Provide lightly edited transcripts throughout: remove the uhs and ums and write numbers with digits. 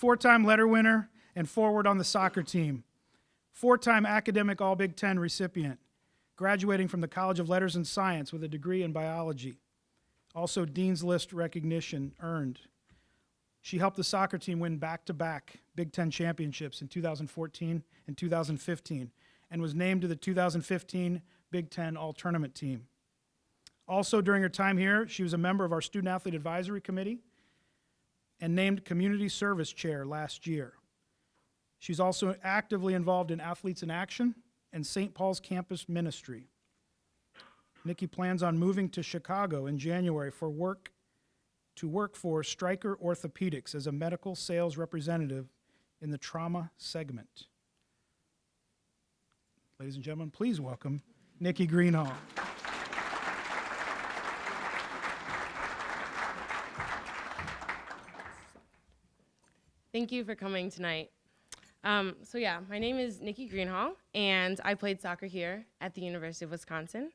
four-time letter winner and forward on the soccer team, four-time academic All-Big Ten recipient, graduating from the College of Letters and Science with a degree in biology. Also, Dean's List recognition earned. She helped the soccer team win back-to-back Big Ten championships in 2014 and 2015, and was named to the 2015 Big Ten All-Tournament team. Also, during her time here, she was a member of our Student Athlete Advisory Committee and named Community Service Chair last year. She's also actively involved in Athletes in Action and St. Paul's Campus Ministry. Nikki plans on moving to Chicago in January to work for Stryker Orthopedics as a medical sales representative in the trauma segment. Ladies and gentlemen, please welcome Nikki Greenhalgh. Thank you for coming tonight. My name is Nikki Greenhalgh, and I played soccer here at the University of Wisconsin.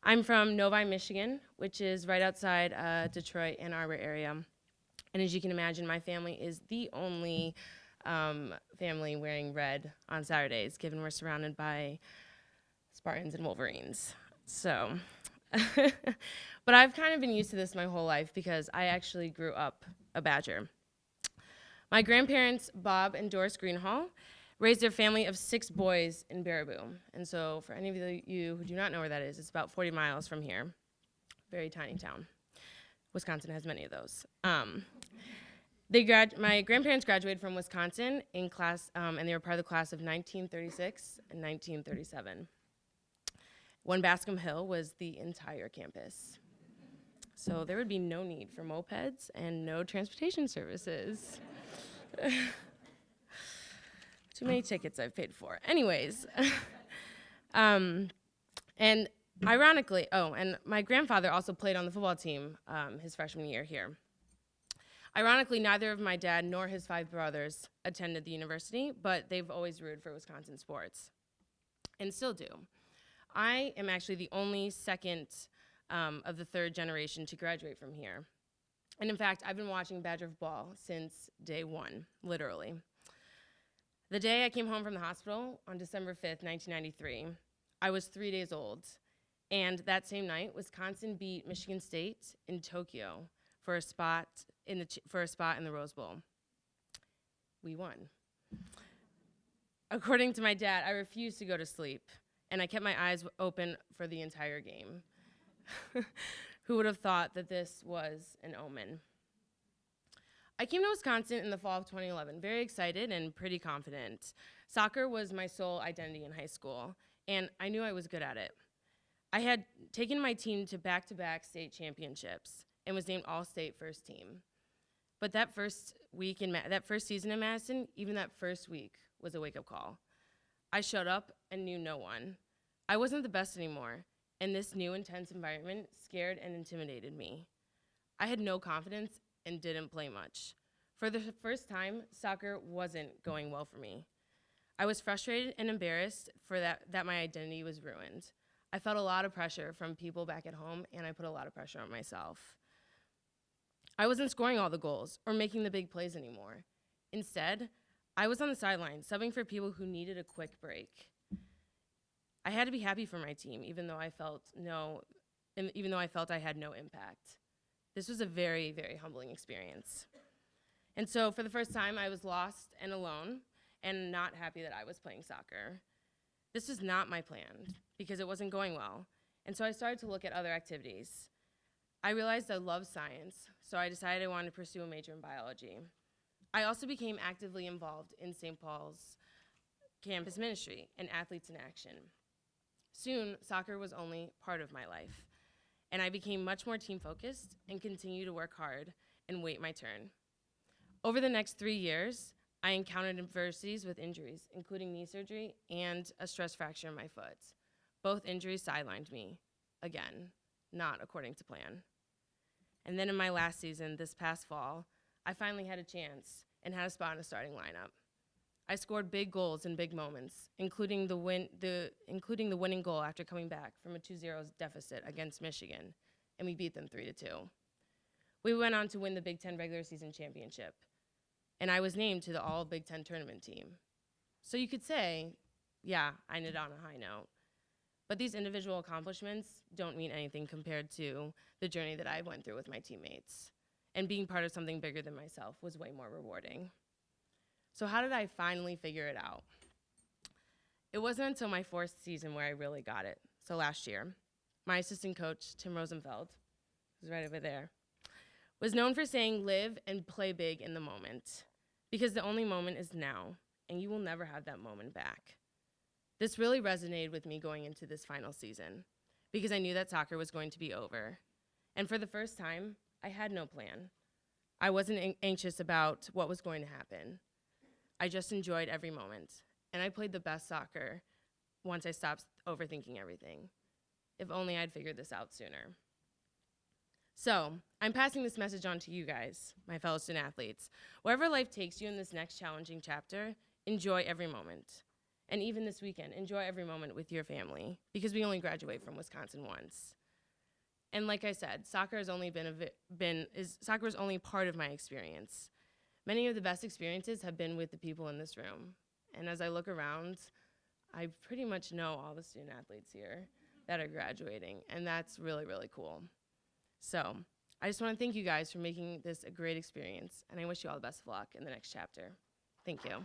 I'm from Novi, Michigan, which is right outside Detroit, Ann Arbor area. And as you can imagine, my family is the only family wearing red on Saturdays, given we're surrounded by Spartans and Wolverines. So, but I've kind of been used to this my whole life because I actually grew up a Badger. My grandparents, Bob and Doris Greenhalgh, raised their family of 6 boys in Baraboo. And so for any of you who do not know where that is, it's about 40 miles from here. Very tiny town. Wisconsin has many of those. My grandparents graduated from Wisconsin in class, and they were part of the class of 1936 and 1937. One Bascom Hill was the entire campus. So there would be no need for mopeds and no transportation services. Too many tickets I've paid for. Anyways, and ironically, and my grandfather also played on the football team his freshman year here. Ironically, neither of my dad nor his 5 brothers attended the university, but they've always rooted for Wisconsin sports, and still do. I am actually the only second of the 3rd generation to graduate from here. And in fact, I've been watching Badger football since day 1, literally. The day I came home from the hospital on December 5th, 1993, I was 3 days old. And that same night, Wisconsin beat Michigan State in Tokyo for a spot in the Rose Bowl. We won. According to my dad, I refused to go to sleep, and I kept my eyes open for the entire game. Who would have thought that this was an omen? I came to Wisconsin in the fall of 2011, very excited and pretty confident. Soccer was my sole identity in high school, and I knew I was good at it. I had taken my team to back-to-back state championships and was named All-State First Team. But that first season in Madison, even that first week, was a wake-up call. I showed up and knew no one. I wasn't the best anymore, and this new intense environment scared and intimidated me. I had no confidence and didn't play much. For the first time, soccer wasn't going well for me. I was frustrated and embarrassed for that my identity was ruined. I felt a lot of pressure from people back at home, and I put a lot of pressure on myself. I wasn't scoring all the goals or making the big plays anymore. Instead, I was on the sidelines, subbing for people who needed a quick break. I had to be happy for my team, even though I felt I had no impact. This was a very, very humbling experience. And so for the first time, I was lost and alone and not happy that I was playing soccer. This was not my plan because it wasn't going well. And so I started to look at other activities. I realized I loved science, so I decided I wanted to pursue a major in biology. I also became actively involved in St. Paul's campus ministry and Athletes in Action. Soon, soccer was only part of my life, and I became much more team-focused and continued to work hard and wait my turn. Over the next 3 years, I encountered adversities with injuries, including knee surgery and a stress fracture in my foot. Both injuries sidelined me, again, not according to plan. And then in my last season, this past fall, I finally had a chance and had a spot in a starting lineup. I scored big goals in big moments, including the winning goal after coming back from a 2-0 deficit against Michigan, and we beat them 3-2. We went on to win the Big Ten regular season championship. and I was named to the All Big Ten tournament team. So you could say, yeah, I ended on a high note. But these individual accomplishments don't mean anything compared to the journey that I went through with my teammates. And being part of something bigger than myself was way more rewarding. So how did I finally figure it out? It wasn't until my fourth season where I really got it. So last year, my assistant coach, Tim Rosenfeld, who's right over there, was known for saying live and play big in the moment, because the only moment is now, and you will never have that moment back. This really resonated with me going into this final season, because I knew that soccer was going to be over. And for the first time, I had no plan. I wasn't anxious about what was going to happen. I just enjoyed every moment, and I played the best soccer once I stopped overthinking everything. If only I'd figured this out sooner. So, I'm passing this message on to you guys, my fellow student athletes. Wherever life takes you in this next challenging chapter, enjoy every moment. And even this weekend, enjoy every moment with your family, because we only graduate from Wisconsin once. And like I said, soccer has only soccer is only part of my experience. Many of the best experiences have been with the people in this room. And as I look around, I pretty much know all the student athletes here that are graduating, and that's really, really cool. So I just want to thank you guys for making this a great experience, and I wish you all the best of luck in the next chapter. Thank you.